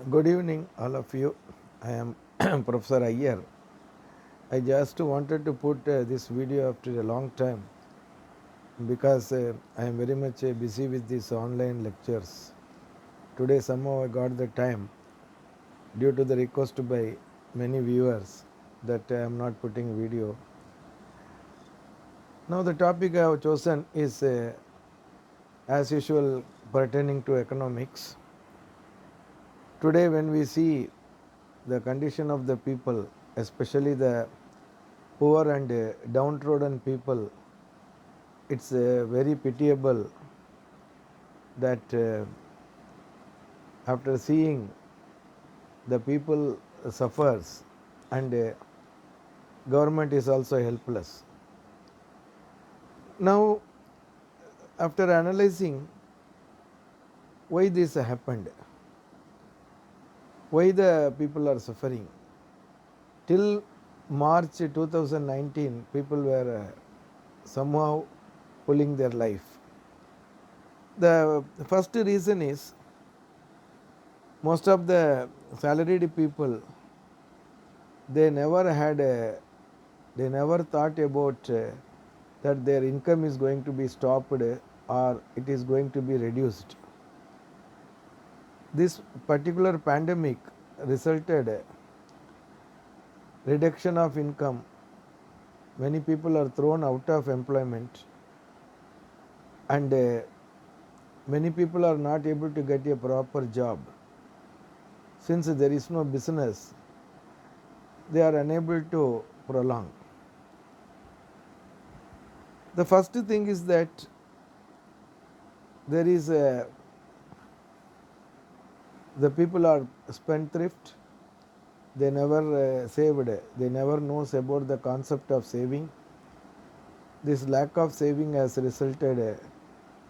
Good evening, all of you. I am Professor Ayer. I just wanted to put this video after a long time because I am very much busy with these online lectures. Today, somehow, I got the time due to the request by many viewers that I am not putting video. Now, the topic I have chosen is, as usual, pertaining to economics. Today, when we see the condition of the people, especially the poor and downtrodden people, it's very pitiable that after seeing the people suffers and government is also helpless. Now, after analyzing why this happened, why the people are suffering, till March 2019, people were somehow pulling their life. The first reason is most of the salaried people, they never thought about that their income is going to be stopped or it is going to be reduced. This particular pandemic resulted reduction of income. Many people are thrown out of employment and many people are not able to get a proper job. Since there is no business, they are unable to prolong. The first thing is that there is the people are spendthrift. They never saved. They never knows about the concept of saving. This lack of saving has resulted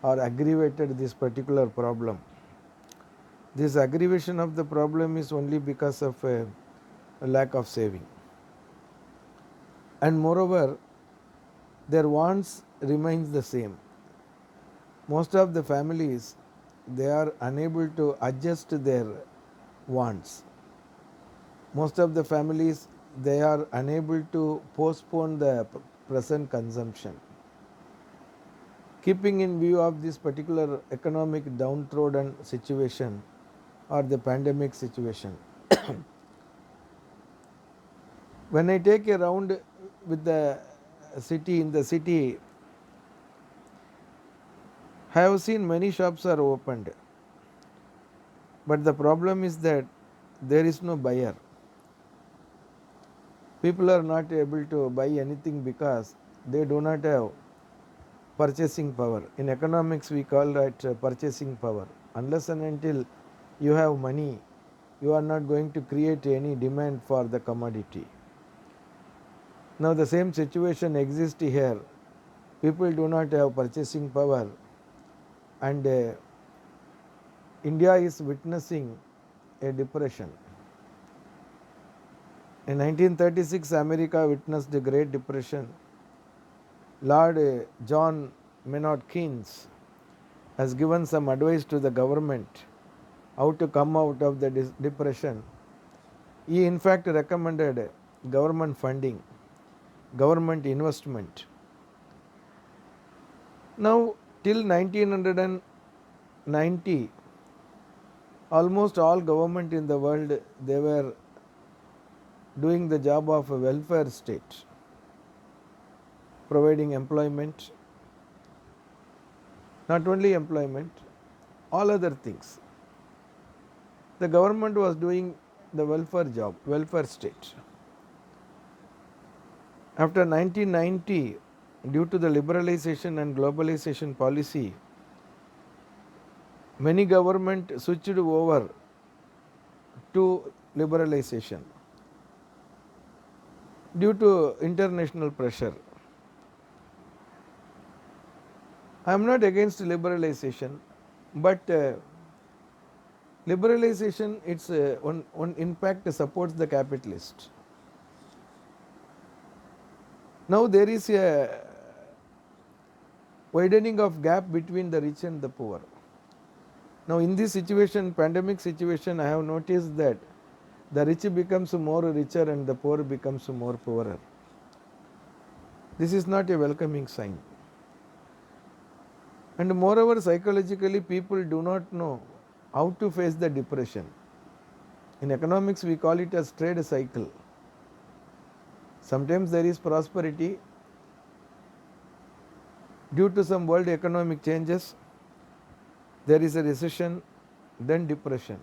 or aggravated this particular problem. This aggravation of the problem is only because of a lack of saving. And moreover, their wants remains the same. Most of the families, they are unable to adjust their wants. Most of the families, they are unable to postpone the present consumption. Keeping in view of this particular economic downtrodden situation or the pandemic situation, when I take a round with the city, in the city, I have seen many shops are opened, but the problem is that there is no buyer. People are not able to buy anything because they do not have purchasing power. In economics, we call that purchasing power. Unless and until you have money, you are not going to create any demand for the commodity. Now, the same situation exists here. People do not have purchasing power, and India is witnessing a depression. In 1936, America witnessed the Great Depression. Lord John Maynard Keynes has given some advice to the government how to come out of the depression. He in fact recommended government funding, government investment. Now till 1990, almost all government in the world, they were doing the job of a welfare state, providing employment, not only employment, all other things. The government was doing the welfare job, welfare state. After 1990, due to the liberalization and globalization policy, many government switched over to liberalization due to international pressure. I am not against liberalization, but liberalization, its one impact supports the capitalist. Now there is a widening of gap between the rich and the poor. Now in this situation, pandemic situation, I have noticed that the rich becomes more richer and the poor becomes more poorer. This is not a welcoming sign. And moreover, psychologically, people do not know how to face the depression. In economics, we call it as trade cycle. Sometimes there is prosperity due to some world economic changes, there is a recession, then depression.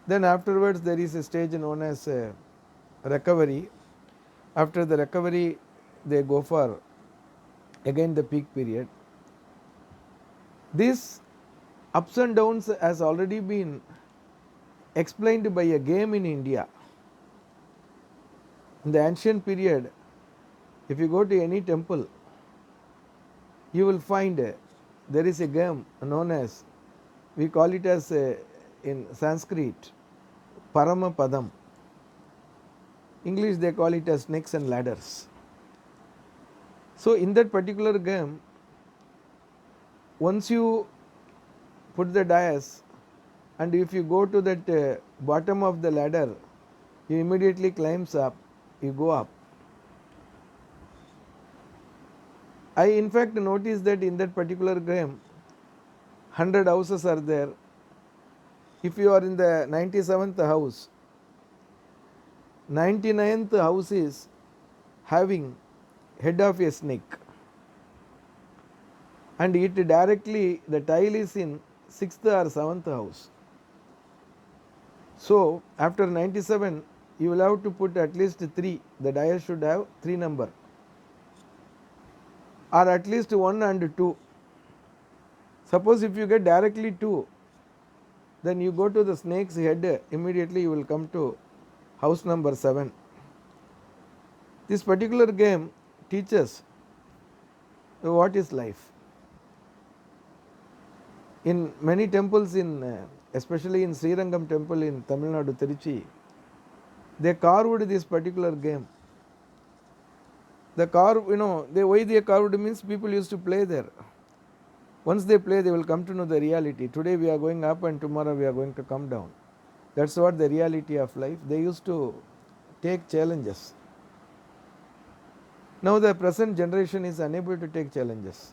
Then afterwards there is a stage known as recovery. After the recovery, they go for again the peak period. This ups and downs has already been explained by a game in India. In the ancient period, if you go to any temple, you will find there is a game known as, we call it as in Sanskrit, Paramapadam. English they call it as snakes and ladders. So in that particular game, once you put the dice and if you go to that bottom of the ladder, you immediately climbs up, you go up. I in fact noticed that in that particular game, 100 houses are there. If you are in the 97th house, 99th house is having head of a snake, and it directly, the tile is in 6th or 7th house. So after 97, you will have to put at least 3, the dice should have 3 number, or at least 1 and 2. Suppose if you get directly 2, then you go to the snake's head, immediately you will come to house number 7. This particular game teaches what is life. In many temples, especially in Srirangam temple in Tamil Nadu, Tiruchi, they carved this particular game. The carve, why they carved means people used to play there. Once they play, they will come to know the reality. Today we are going up and tomorrow we are going to come down. That's what the reality of life. They used to take challenges. Now the present generation is unable to take challenges.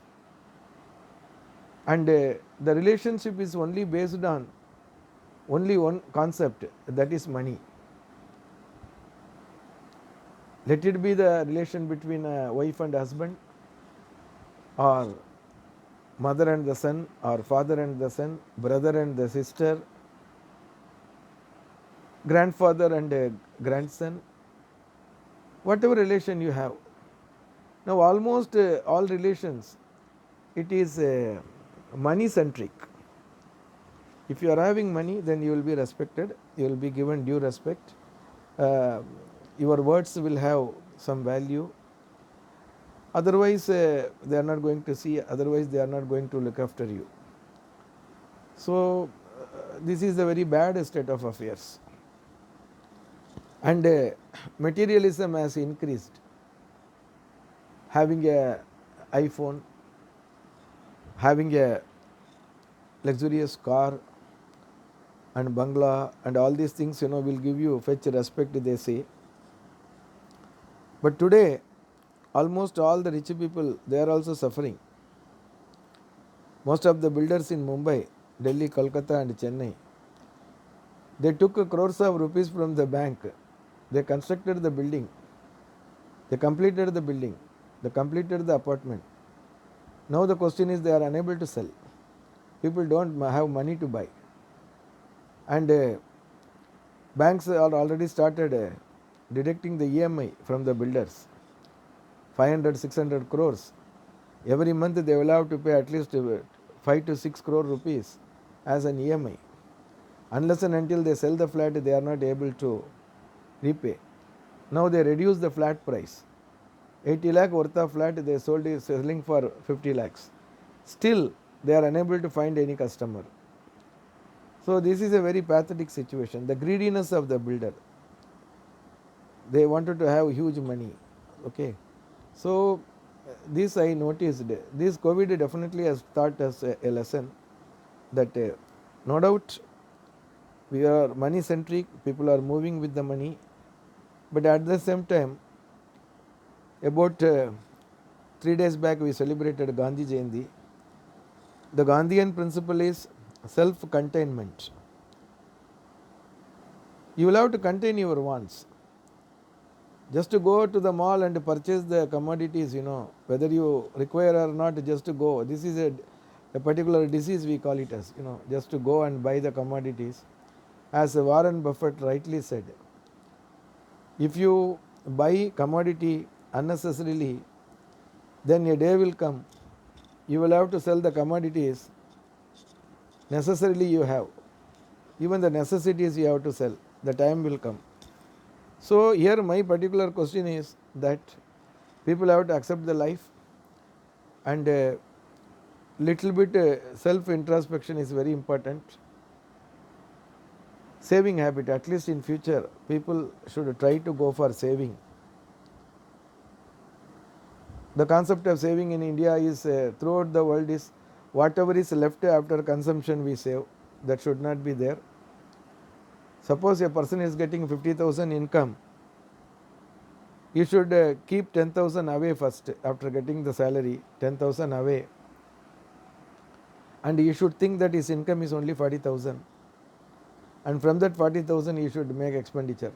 And the relationship is only based on only one concept, that is money. Let it be the relation between a wife and husband, or mother and the son, or father and the son, brother and the sister, grandfather and a grandson, whatever relation you have. Now almost all relations, it is money centric. If you are having money, then you will be respected, you will be given due respect, your words will have some value. Otherwise they are not going to see, otherwise they are not going to look after you. So this is a very bad state of affairs. And materialism has increased. Having a iPhone, having a luxurious car and bungalow and all these things, will give you fetch respect, they say. But today, almost all the rich people, they are also suffering. Most of the builders in Mumbai, Delhi, Kolkata and Chennai, they took crores of rupees from the bank. They constructed the building. They completed the building. They completed the apartment. Now the question is, they are unable to sell. People don't have money to buy. And banks are already started deducting the EMI from the builders. 500, 600 crores. Every month they will have to pay at least 5 to 6 crore rupees as an EMI. Unless and until they sell the flat, they are not able to repay. Now they reduce the flat price. 80 lakh worth of flat they selling for 50 lakhs. Still they are unable to find any customer. So this is a very pathetic situation. The greediness of the builder. They wanted to have huge money. Okay. So this I noticed. This COVID definitely has taught us a lesson. that no doubt we are money centric, people are moving with the money, but at the same time, about 3 days back we celebrated Gandhi Jayanti. The Gandhian principle is self containment. You will have to contain your wants. Just to go to the mall and purchase the commodities, whether you require or not, just to go. This is a particular disease, we call it as, just to go and buy the commodities. As Warren Buffett rightly said, if you buy commodity unnecessarily, then a day will come, you will have to sell the commodities necessarily you have. Even the necessities you have to sell. The time will come. So here my particular question is that people have to accept the life, and little bit self introspection is very important. Saving habit, at least in future, people should try to go for saving. The concept of saving in India is throughout the world is whatever is left after consumption we save. That should not be there. Suppose a person is getting 50,000 income, you should keep 10,000 away first. After getting the salary, 10,000 away, and you should think that his income is only 40,000, and from that 40,000 you should make expenditure.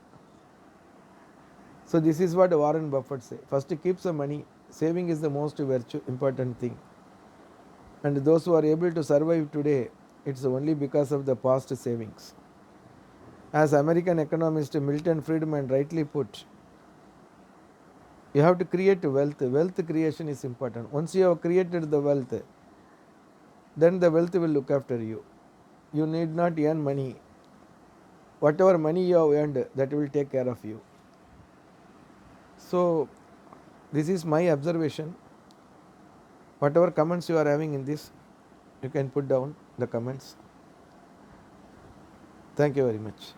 So this is what Warren Buffett say. First keep some money. Saving is the most important thing, and those who are able to survive today, it's only because of the past savings. As American economist Milton Friedman rightly put, you have to create wealth. Wealth creation is important. Once you have created the wealth, then the wealth will look after you. You need not earn money. Whatever money you have earned, that will take care of you. So this is my observation. Whatever comments you are having in this, you can put down the comments. Thank you very much.